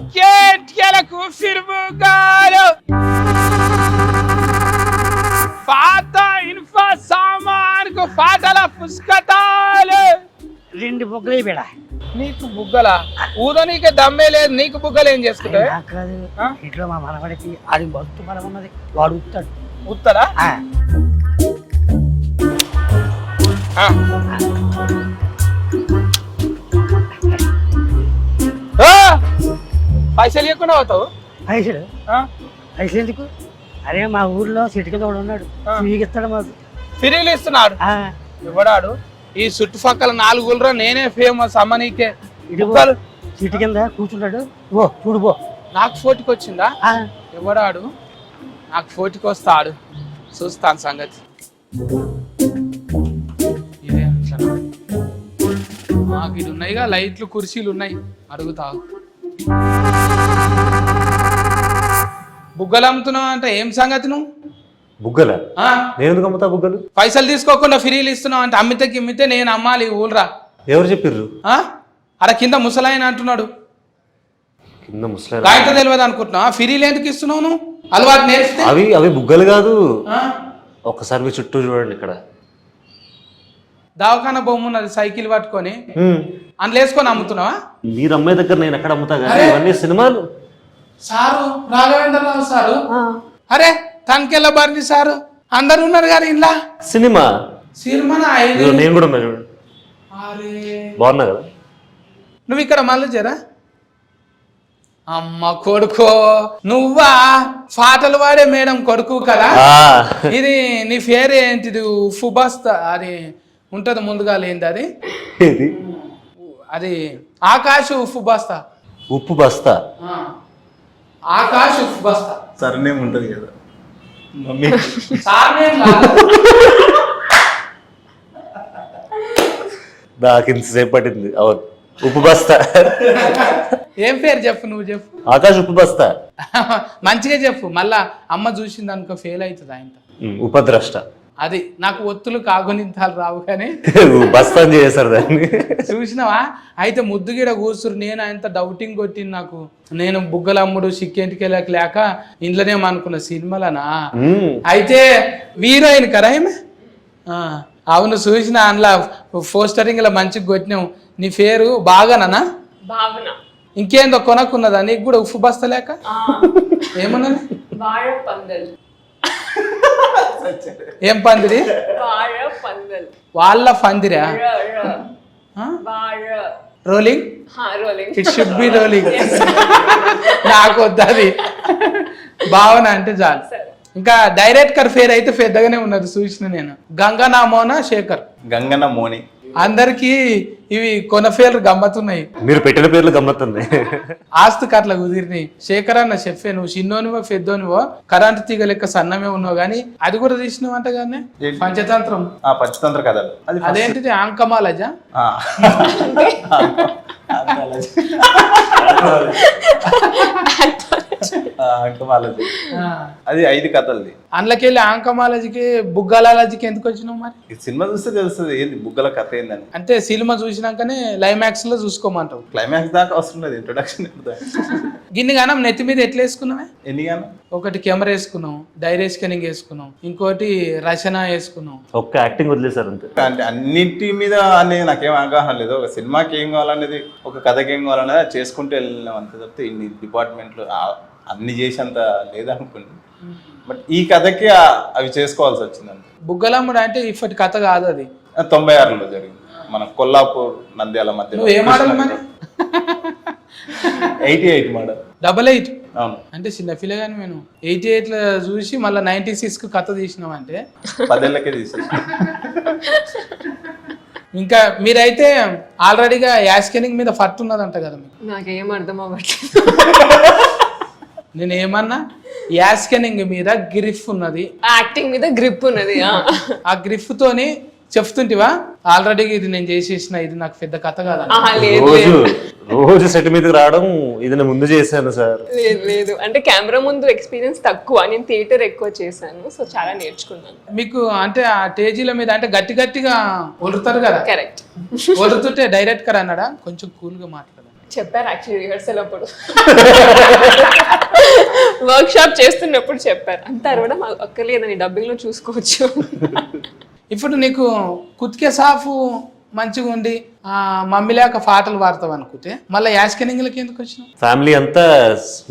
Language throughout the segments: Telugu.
చికెట్లకు ఫిర్ముగాలు పాత ఇన్ఫా సామాన్కు పాటల పుస్తకాలు 2 బుగ్గలే బేడా. నీకు బుగ్గల ఊదో నీకే దమ్మే లేదు, నీకు బుగ్గలు ఏం చేసుకుంటావు? ఇంట్లో మా మనవడికి అది బస్తు బలం ఉన్నది, వాడు ఉత్తాడు. ఉత్తరా పైసలు ఇవ్వకుండా అవుతావు? పైసలు పైసలు ఎందుకు? అరే మా ఊర్లో చెట్టు కింద వాడు ఉన్నాడు, ఇస్తాడు మాకు. ఫిరీలు ఇస్తున్నాడు ఇవ్వడాడు. ఈ చుట్టుపక్కల 4 ఊళ్ళో నేనే ఫేమస్ అమ్మ నీకే. చెట్టు కింద కూర్చుంటాడు, ఓ చూడు పో. నాకు ఫోటోకి వచ్చిందా? ఇవ్వడాడు. నాకు ఫోటోకి వస్తాడు, చూస్తాను సంగతి. ఇదే మాకు ఇది ఉన్నాయిగా, లైట్లు కుర్చీలు ఉన్నాయి, అడుగుతావు. బుగ్గలు అమ్ముతున్నావు అంటే ఏం సంగతి? నువ్వు బుగ్గల నేను అమ్ముతా బుగ్గలు? పైసలు తీసుకోకుండా ఫ్రీలు ఇస్తున్నావు అంటే అమ్మితే నేను అమ్మాలి ఊళ్ళరా. ఎవరు చెప్పిర్రు? అక్కడ కింద ముసలాయన అంటున్నాడు. కింద ముసలాయన కాగితం తెలియదు అనుకుంటున్నావా? ఫ్రీలు ఎందుకు ఇస్తున్నావు నువ్వు? అలవాటు నేర్పితే. అవి బుగ్గలు కాదు. ఒక్కసారి మీ చుట్టూ చూడండి. ఇక్కడ దవాఖాన బొమ్మ ఉన్నది, సైకిల్ పట్టుకొని అందులో వేసుకొని అమ్ముతున్నావా? మీరు అమ్మాయి దగ్గర నేను ఎక్కడ అమ్ముతా కానీ ఇవన్నీ సినిమాలు. సారు రాఘవేంద్రరావు సారు, అరే తనకెళ్ళ బారిని సారు, అందరు ఉన్నారు కానీ ఇలా సినిమా నేను కూడా ఉన్నా చూడండి. బాగున్నా కదా? నువ్వు ఇక్కడ మళ్ళీ జరా అమ్మ కొడుకో, నువ్వా పాటలు వాడే మేడం కొడుకు కదా? ఇది నీ పేరు ఏంటిది? ఉప్పు బస్తా అది ఉంటది ముందుగా లేనిది, అది అది ఆకాశ్ ఉప్పు బస్తా. ఉప్పు బస్తా, ఆకాశ్ ఉప్పు బస్తా. సర్నేమ్ ఉంటది కదా మమ్మీ. నాకు ఇంతసేపు పట్టింది. అవును, ఉప్పు బస్తా. ఏం పేరు చెప్పు, నువ్వు చెప్పు. ఆకాశ్ ఉప్పు బస్తా. మంచిగా చెప్పు, మళ్ళా అమ్మ చూసింది అనుకో ఫెయిల్ అవుతుంది ఆయన. ఉపద్రష్ట. అది నాకు ఒత్తులు కాగునింతాలు రావు కానీ బస్తా చేశారు దాన్ని. చూసినావా? అయితే ముద్దుగిడ కూర్చురు. నేను ఆయనతో డౌటింగ్ కొట్టింది. నాకు నేను బుగ్గలమ్ముడు సిక్కేంటికి లేక ఇంట్లోనే అనుకున్న సినిమాలనా. అయితే హీరోయిన్ కదా ఏమే? అవును, చూసిన అందులో పోస్టరింగ్ లో మంచిగా కొట్టినావు. నీ పేరు బాగానా? ఇంకేందో కొనక్కున్నదా నీకు కూడా ఉప్పు బస్తా లేక? ఏమన్నది? ఏం పందిరి? వాళ్ళ పందిరా? Rolling, it should be rolling. నాకు వద్దది. భావన అంటే చాలు. ఇంకా డైరెక్టర్ పేరు అయితే పెద్దగానే ఉన్నది, చూసిన నేను. గంగనా మోనా శేఖర్. గంగన మోని. అందరికి ఇవి కొన పేర్లు గమ్మతున్నాయి. మీరు పెట్టిన పేర్లు గమ్మతుంది. ఆస్తుకి అట్లా కుదిరినాయి. శేఖర్ అన్న చెప్పే, నువ్వు చిన్నోనివో పెద్దోనివో కరెంటు తీగ లెక్క సన్నమే ఉన్నావు కానీ అది కూడా తీసినావు అంట కానీ. పంచతంత్రం. పంచతంత్ర కథలు. అదేంటిది? ఆంకమాలజా? అది 5 కథలది. అందులోకెళ్ళి ఆంకమాలజీకి బుగ్గలాలజీకి ఎందుకు వచ్చినావు మరి? సినిమా చూస్తే తెలుస్తుంది ఏంది బుగ్గల కథ ఏందని. అంటే సినిమా చూసినాకనే క్లైమాక్స్ లో చూసుకోమంటావు? క్లైమాక్స్ దాకా అవసరం లేదు, ఇంట్రొడక్షన్. గిన్ని గానం నెత్తి మీద ఎట్లా వేసుకున్నావే? ఎన్ని గానం? ఒకటి కెమెరా వేసుకున్నావు, డైరీ స్కానింగ్ వేసుకున్నావు, ఇంకోటి రచన వేసుకున్నావు. ఒక్క యాక్టింగ్ వదిలేసారు అంతే. అంటే అన్నింటి మీద అనేది నాకేం అవగాహన లేదు. ఒక సినిమాకి ఏం కావాలనేది, ఒక కథకి ఏం కావాలనేది చేసుకుంటూ వెళ్ళినాం అంతే తప్పితే ఇన్ని డిపార్ట్మెంట్లు అన్ని చేసేంత లేదనుకోండి. బట్ ఈ కథకి అవి చేసుకోవాల్సి వచ్చింది అంతే. బుగ్గలమ్ముడు అంటే ఇప్పటి కథ కాదు, అది 96లో జరిగింది మన కొల్లాపూర్ నంద్యాల మధ్య. నువ్వు ఏ మోడల్ మరి? 88 మోడల్. 88? అవును. అంటే చిన్న పిల్లగాని నేను 88 లో చూసి మళ్ళీ 96 కు కథ తీసినావు అంటే 10 ఏళ్ళకే తీసేసి. ఇంకా మీరైతే ఆల్రెడీగా యాస్కెనింగ్ మీద ఫట్ ఉన్నదంట కదా మీకు? నాకేం అర్థం అవ్వట్లేదు. నేను ఏమన్నా? యాస్కెనింగ్ మీద గ్రిఫ్ ఉన్నది, యాక్టింగ్ మీద గ్రిప్ ఉన్నది. ఆ గ్రిఫ్ తోని చెప్తుంటివా ఆల్రెడీ ఇది నేను చేసేసిన, ఇది నాకు పెద్ద కథ కాదా? రోజు సెట్ మీదకి రావడం ఇది నేను ముందు చేశాను సార్. లేదు, అంటే కెమెరా ముందు ఎక్స్పీరియన్స్ తక్కువ, నేను థియేటర్ ఎక్కువ చేశాను, సో చాలా నేర్చుకున్నాను. మీకు అంటే ఆ స్టేజీల మీద అంటే గట్టిగా ఒలుతారు కదా? కరెక్ట్. ఒలుతుంటే డైరెక్టర్ అన్నాడా కొంచెం కూల్ గా మాట్లాడాలి? చెప్పారు యాక్చువల్లీ రిహర్సల్ అప్పుడు వర్క్ షాప్ చేస్తున్నప్పుడు చెప్పారు అంతా అరవడం అక్కర్లేదని డబ్బింగ్ లో చూసుకోవచ్చు. ఇప్పుడు నీకు కుతికే సాఫ్ మంచిగా ఉండి మమ్మీ లేక పాటలు పాడతావు అనుకుంటే మళ్ళీ యాస్కెనింగ్లకి ఎందుకు వచ్చినావు? ఫ్యామిలీ అంతా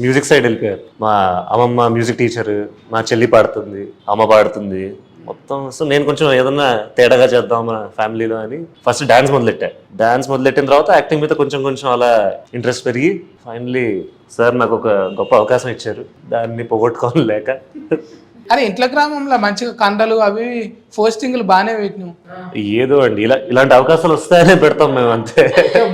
మ్యూజిక్ సైడ్ వెళ్ళిపోయారు. మా అమ్మమ్మ మ్యూజిక్ టీచర్, మా చెల్లి పాడుతుంది, అమ్మ పాడుతుంది మొత్తం. సో నేను కొంచెం ఏదన్నా తేడాగా చేద్దాం మా ఫ్యామిలీలో అని ఫస్ట్ డాన్స్ మొదలెట్టా. డాన్స్ మొదలెట్టిన తర్వాత యాక్టింగ్ మీద కొంచెం కొంచెం అలా ఇంట్రెస్ట్ పెరిగి ఫైనలీ సార్ నాకు ఒక గొప్ప అవకాశం ఇచ్చారు, దాన్ని పోగొట్టుకోవాలి లేక. అరే ఇంట్లో గ్రామంలో మంచిగా కండలు అవి పోస్టింగ్లు బాగానే పెట్టినావు. ఏదో అండి ఇలాంటి అవకాశాలు వస్తాయనే పెడతాం మేము అంతే.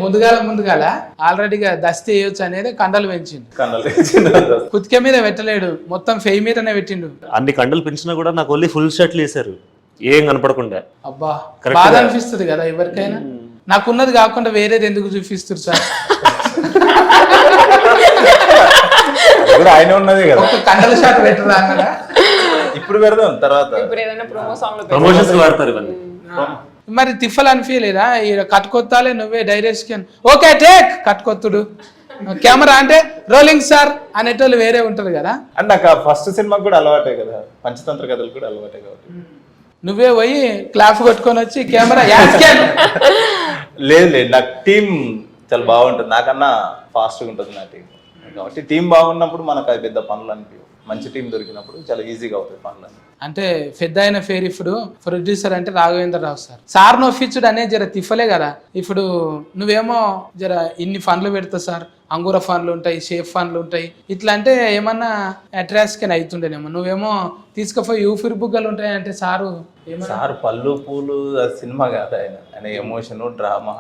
ముందుగాల ఆల్రెడీగా దస్తి వేయొచ్చు అనేది కండలు పెంచిండు. కన్నలు కుతికే మీద పెట్టలేడు, మొత్తం ఫెయి మీదనే పెట్టిండు. అన్ని కండలు పెంచినా కూడా నాకు ఓన్లీ ఫుల్ షర్ట్లు వేసారు, ఏం కనపడకుండా. అబ్బా బాధ అనిపిస్తుంది కదా ఎవరికైనా. నాకున్నది కాకుండా వేరేది ఎందుకు చూపిస్తారు సార్? ఆయన ఉన్నది కదా, ఒక కండల షాట్ పెట్టరా అక్కడ. ఇప్పుడు పెడదాం తర్వాత. ఇప్పుడు ఏదైనా ప్రోమో సాంగ్ లో ప్రమోషన్స్ వాడతారు ఇవన్నీ. మరి తిఫల్ అనిపించలేదా? కట్టుకొత్తాలే నువ్వే డైరెక్షన్ ఓకే టేక్ కట్టుకొత్తుడు కెమెరా అంటే రోలింగ్ సార్ అనేటోళ్ళు వేరే ఉంటారు కదా. అంటే నాకు ఫస్ట్ సినిమాకి కూడా అలవాటే కదా, పంచతంత్ర కథలు కూడా అలవాటే కాబట్టి. నువ్వే పోయి క్లాప్ కొట్టుకొని వచ్చి కెమెరా యాస్కెన్. లేదు నాకు టీం చాలా బాగుంటుంది, నాకన్నా ఫాస్ట్గా ఉంటుంది నా టీం. కాబట్టి టీం బాగున్నప్పుడు మనకు అది పెద్ద పనులు అనిపించవు, మంచి టీం దొరికినప్పుడు చాలా ఈజీగా అవుతాయి పనులు. అంటే పెద్ద అయిన ఫేర్ ఇప్పుడు ప్రొడ్యూసర్ అంటే రాఘవేంద్రరావు సార్ నొప్పించుడు అనేది జర తిఫలే కదా. ఇప్పుడు నువ్వేమో జర ఇన్ని ఫండ్లు పెడతావు సార్, అంగూర ఫండ్లు ఉంటాయి, షేప్ ఫండ్లు ఉంటాయి, ఇట్లా అంటే ఏమన్నా అట్రాక్షన్ అవుతుండేనేమో. నువ్వేమో తీసుకుపోయి యూఫిర్ బుగ్గలు ఉంటాయి అంటే సారు సార్ పళ్ళు పూలు సినిమా కాదు, ఆయన ఎమోషన్ డ్రామా,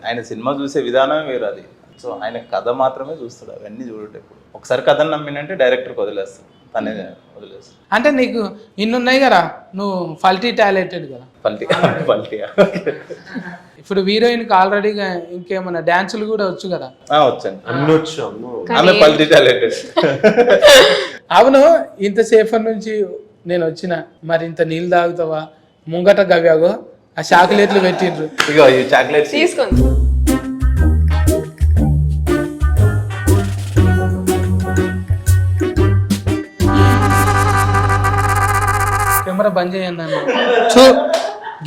ఆయన సినిమా చూసే విధానం వేరు అది. సో ఆయన కథ మాత్రమే చూస్తాడు, అవన్నీ చూడేటప్పుడు ఒకసారి కథను నమ్మినంటే డైరెక్టర్కి వదిలేస్తాడు, తనే వదిలేస్తాడు. అంటే నీకు ఇన్నున్నాయి కదా, నువ్వు ఫల్టీ టాలెంటెడ్ కదా. పల్టీ ఇప్పుడు హీరోయిన్కి ఆల్రెడీగా ఇంకేమన్నా డాన్సులు కూడా వచ్చు కదా. వచ్చాను అన్ని వచ్చు. ఆమె పల్టీ టాలెంటెడ్. అవును, ఇంతసేపు నుంచి నేను వచ్చిన మరి ఇంత నీళ్ళు తాగుతావా? ముంగట గవ్యాగో ఆ చాక్లెట్లు పెట్టిండ్రు, ఇగో ఈ చాక్లెట్స్ తీసుకోండి. కెమెరా బంద్ చేయండి అన్న. చూ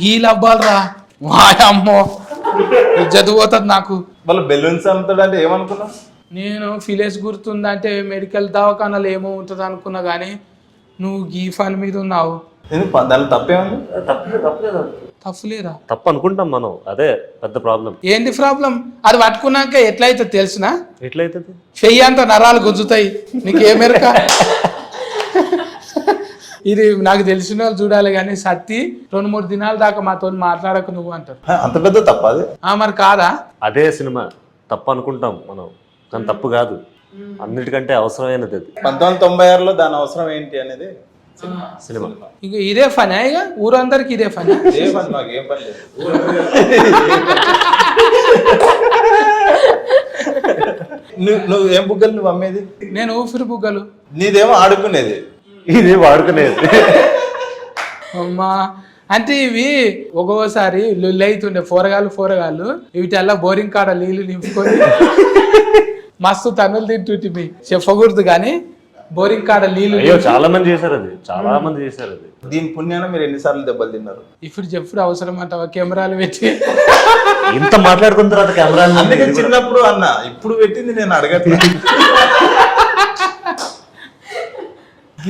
గీలు అవ్వాలరా వాయమ్మో, ఇజ్జత్ పోతుంది నాకు. వాళ్ళు బెలూన్స్ అమ్ముతాడు అంటే ఏమనుకున్నావు? నేను ఫిలేస్ గుర్తుందంటే మెడికల్ దవాఖానాలు ఏమో ఉంటుంది అనుకున్నా, కానీ నువ్వు గీ ఫన్ మీద ఉన్నావు. దాని తప్పేముంది? తప్పులేరా? తప్పు అనుకుంటాం మనం, అదే పెద్ద ప్రాబ్లం. ఏంటి ప్రాబ్లం? అది పట్టుకున్నాక ఎట్లయితే తెలుసునా? ఎట్లయితుంది? చెయ్యి అంత నరాలు గుంజుతాయి, నీకేమెరక? ఇది నాకు తెలిసిన వాళ్ళు చూడాలి, కానీ సత్తి 2-3 దినాల దాకా మాతో మాట్లాడకు నువ్వు అంటారు. అంత పెద్ద తప్ప అది? మరి కాదా? అదే సినిమా తప్పు అనుకుంటాం మనం, కానీ తప్పు కాదు, అన్నిటికంటే అవసరమైనది అది. 1996లో దాని అవసరం ఏంటి అనేది సినిమా. ఇక ఇదే ఫన్, ఇక ఊరందరికి ఇదే ఫన్. మాకు ఏం పని లేదు. నువ్వు ఏం బుగ్గలు నువ్వు అమ్మేది? నేను ఊపిరి బుగ్గలు. నీదేమో ఆడుకునేది, ఇది వాడుకునేది. అమ్మా అంటే ఇవి ఒక్కొక్కసారి లొల్లి అవుతుండే పోరగాళ్ళు వీటల్లా బోరింగ్ కాడ నీళ్లు నింపుకొని మస్తు తన్నులు తింటుంటే చెప్పకూడదు, కానీ బోరింగ్ కాడ నీళ్లు. చాలా మంది చేశారు అది, చాలా మంది చేశారు అది. దీని పుణ్యాన మీరు ఎన్నిసార్లు దెబ్బలు తిన్నారు? ఇప్పుడు చెప్పుడు అవసరం అంటావా? కెమెరాలు పెట్టి ఇంత మాట్లాడుకున్న తర్వాత కెమెరా. అందుకే చిన్నప్పుడు అన్న, ఇప్పుడు పెట్టింది నేను అడగట్లేదు.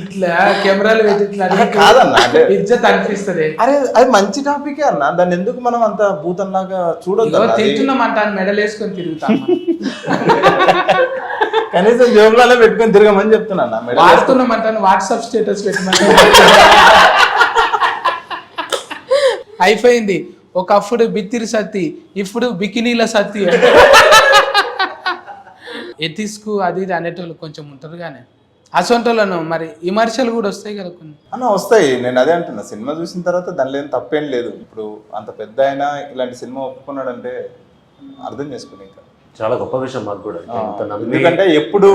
ఇట్లా కెమెరాలు పెట్టి ఇట్లా కాదన్న, అంటే ఇజ్జత్ అనిపిస్తుంది. అరే అది మంచి టాపికే అన్న, దాన్ని ఎందుకు మనం అంత భూతంలాగా చూడొద్దు? తింటున్నామంట మెడల్ వేసుకొని తిరుగుతాం, కనీసం జోబులలో పెట్టుకొని తిరగమని చెప్తున్నా. వాడుతున్నామంటాను వాట్సాప్ స్టేటస్ పెట్టమని. అయిపోయింది, ఒకప్పుడు బిత్తిరి సత్తి, ఇప్పుడు బికినీల సత్తి. ఎథిస్కు అది ఇది అనేటోళ్ళు కొంచెం ఉంటారు, కానీ అసొంటోళ్ళను మరి విమర్శలు కూడా వస్తాయి కదా కొన్ని. అన్న వస్తాయి, నేను అదే అంటున్నా. సినిమా చూసిన తర్వాత దానిలో ఏం తప్పేం లేదు. ఇప్పుడు అంత పెద్ద అయినా ఇలాంటి సినిమా ఒప్పుకున్నాడంటే అర్థం చేసుకుని ఇంకా చాలా గొప్ప విషయం మాకు కూడా ఇంత నమ్మి ఎందుకంటే ఎప్పుడు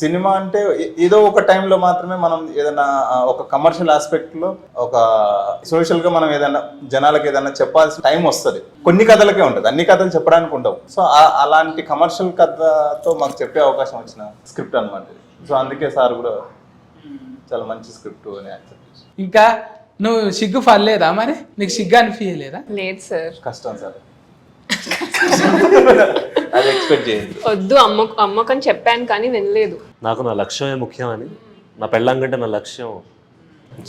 సినిమా అంటే ఏదో ఒక టైంలో మాత్రమే మనం ఏదైనా ఒక కమర్షియల్ ఆస్పెక్ట్ లో ఒక సోషల్ గా మనం ఏదైనా జనాలకు ఏదైనా చెప్పాల్సిన టైం వస్తుంది. కొన్ని కథలకే ఉంటుంది, అన్ని కథలు చెప్పడానికి ఉండవు. సో అలాంటి కమర్షియల్ కథతో మాకు చెప్పే అవకాశం వచ్చిన స్క్రిప్ట్ అన్నమాట. సో అందుకే సార్ కూడా చాలా మంచి స్క్రిప్ట్ అని యాక్సెప్ట్ చేశారు. ఇంకా నువ్వు సిగ్గు పడలేదా మరి? నీకు సిగ్గు అనిపించలేదా? లేదు సార్, కష్టం సార్, అది ఎక్స్పెక్ట్ చేయండి. వద్దు అమ్మకని చెప్పాను కానీ వినలేదు. నాకు నా లక్ష్యమే ముఖ్యం అని, నా పెళ్ళాం కంటే నా లక్ష్యం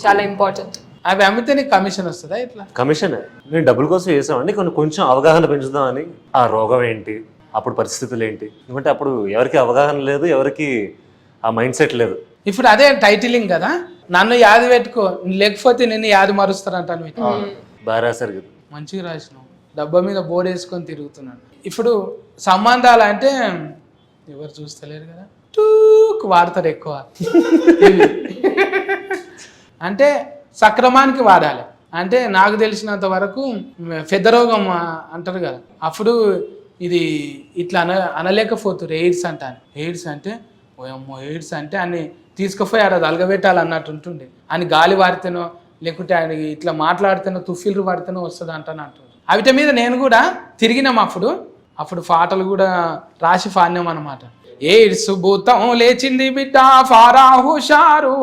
చాలా ఇంపార్టెంట్. అవి అమ్మితే నీకు కమిషన్ వస్తుందా? ఇట్లా కమిషనే. నేను డబ్బుల కోసం చేసామండి, కొంచెం అవగాహన పెంచుదామని. ఆ రోగం ఏంటి, అప్పుడు పరిస్థితులు ఏంటి, ఎందుకంటే అప్పుడు ఎవరికి అవగాహన లేదు, ఎవరికి ఆ మైండ్ సెట్ లేదు. ఇప్పుడు అదే టైటిలింగ్ కదా, నన్ను యాది పెట్టుకో లేకపోతే నిన్ను యాది మరుస్తారంటాను. బాగా రాశారు కదా. మంచిగా రాసినావు, డబ్బా మీద బోర్డు వేసుకొని తిరుగుతున్నాడు. ఇప్పుడు సంబంధాలు అంటే ఎవరు చూస్తలేరు కదా, టూక్ వాడతారు ఎక్కువ. అంటే సక్రమానికి వాడాలి. అంటే నాకు తెలిసినంత వరకు పెద్ద రోగం అంటారు కదా, అప్పుడు ఇది ఇట్లా అనలేకపోతున్నారు. ఎయిడ్స్ అంటాను. ఎయిడ్స్ అంటే ఓయమ్మో, ఎయిడ్స్ అంటే అన్ని తీసుకుపోయి ఆడ అలగబెట్టాలి అన్నట్టు ఉంటుండే. అని గాలి వాడితేనో లేకుంటే ఆయన ఇట్లా మాట్లాడితేనో తుఫిల్లు పడితేనో వస్తుంది అంటాను అంటుండే. అవిట మీద నేను కూడా తిరిగినాం. అప్పుడు పాటలు కూడా రాసి పాడినాం అన్నమాట. ఎయిడ్స్ భూతం లేచింది బిడ్డ ఫారా హుషారు,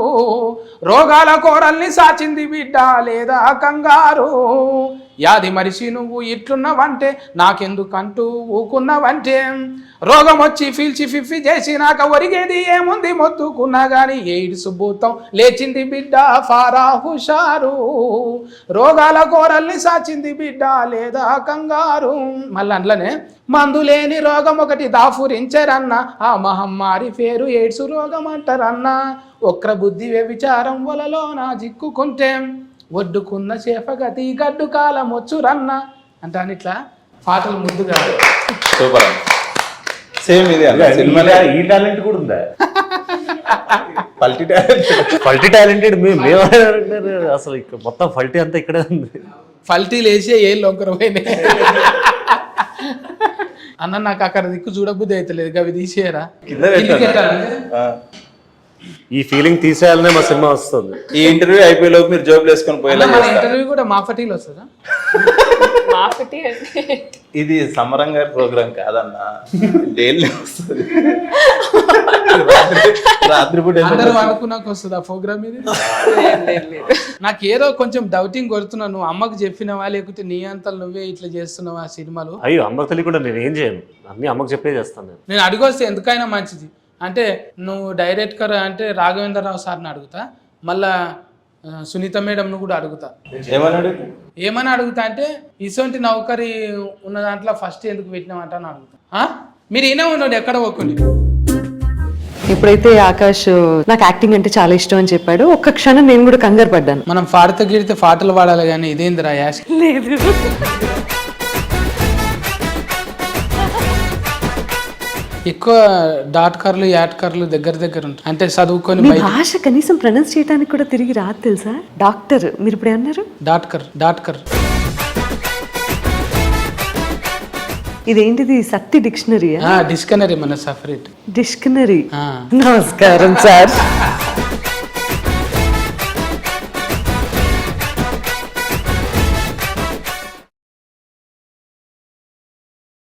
రోగాల కోరల్ని సాచింది బిడ్డ లేదా కంగారు, యాది మరిసి నువ్వు ఇట్లున్నావంటే నాకెందుకంటూ ఊకున్నావంటే, రోగం వచ్చి ఫీల్చి ఫిఫ్ఫి చేసినాక ఒరిగేది ఏముంది మొత్తుకున్నా గాని, ఎయిడ్స్ భూతం లేచింది బిడ్డ ఫారా హుషారు, రోగాల కోరల్ని సాచింది బిడ్డ లేదా కంగారు. మళ్ళీ అందులోనే మందులేని రోగం ఒకటి దాఫురించరన్న, ఆ మహమ్మారి పేరు ఎయిడ్స్ రోగం అంటారన్న, ఒక్ర బుద్ధి వ్యభిచారం వలలో నా జిక్కుకుంటే, ఒడ్డుకున్న చేపగతి గడ్డు కాలం వచ్చురన్న అంటాను. ఇట్లా పాటలు ముందుగా సూపర్. సేమ్ ఇది సినిమాలో ఈ టాలెంట్ కూడా ఉందా? పల్టీ టాలెంటెడ్ మేము అసలు మొత్తం ఫల్టీ అంతా ఇక్కడే ఉంది. ఫల్టీలు వేసే ఏ లొంకర పోయినాయి అన్న. నాకు అక్కడ దిక్కు చూడబుద్ధి అవుతలేదు, అవి తీసేయరా. ఈ ఫీలింగ్ తీసేయాలనే మా సినిమా వస్తుంది. ఈ ఇంటర్వ్యూ అయిపోయేలోపు మీరు జోబులు వేసుకొని పోయేలా మన ఇంటర్వ్యూ కూడా మా ఫటీలు వస్తుందా? మాఫటి అంటే ఇది సమరం గారి ప్రోగ్రామ్ కాదన్నా, డైలీ వస్తుంది. రాత్రిపూట అందరూ అనుకున్నాక వస్తుంది ఆ ప్రోగ్రామ్ ఇది. నాకు ఏదో కొంచెం డౌటింగ్ కొడుతున్నావు, నువ్వు అమ్మకు చెప్పినవా లేకపోతే నీ అంతలు నువ్వే ఇట్లా చేస్తున్నావా సినిమాలు? అయ్యో, అమ్మకు తెలియకుండా నేను ఏం చేయను, అన్ని అమ్మకు చెప్పే చేస్తాను. నేను అడిగొస్తే ఎందుకైనా మంచిది. అంటే నువ్వు డైరెక్టర్ అంటే రాఘవేంద్రరావు సార్ని అడుగుతా, మళ్ళా సునీత మేడంను కూడా అడుగుతా. ఏమని అడుగుతా అంటే ఇసొంటి నౌకరీ ఉన్న దాంట్లో ఫస్ట్ ఎందుకు పెట్టినామంట అని అడుగుతా. మీరు ఈయన ఉన్నాడు ఎక్కడ పోకుండా. ఎప్పుడైతే ఆకాష్ నాకు యాక్టింగ్ అంటే చాలా ఇష్టం అని చెప్పాడు, ఒక్క క్షణం నేను కూడా కంగారు పడ్డాను. మనం పాడితే గిడితే పాటలు పాడాలి కానీ ఇదేందిరా యాష్. లేదు, ఎక్కువ డాట్కర్లు యాట్కర్లు దగ్గర ఉంటాయి. అంటే చదువుకొని మీ భాష కనీసం ప్రొనౌన్స్ చేయడానికి కూడా తిరిగి రాదు తెలుసా? డాక్టర్ మీరు ఇప్పుడు అన్నారు. డాట్కర్ ఇదేంటిది? సత్తి డిక్షనరీ? డిక్షనరీ మన సపరేట్ డిక్షనరీ. నమస్కారం సార్.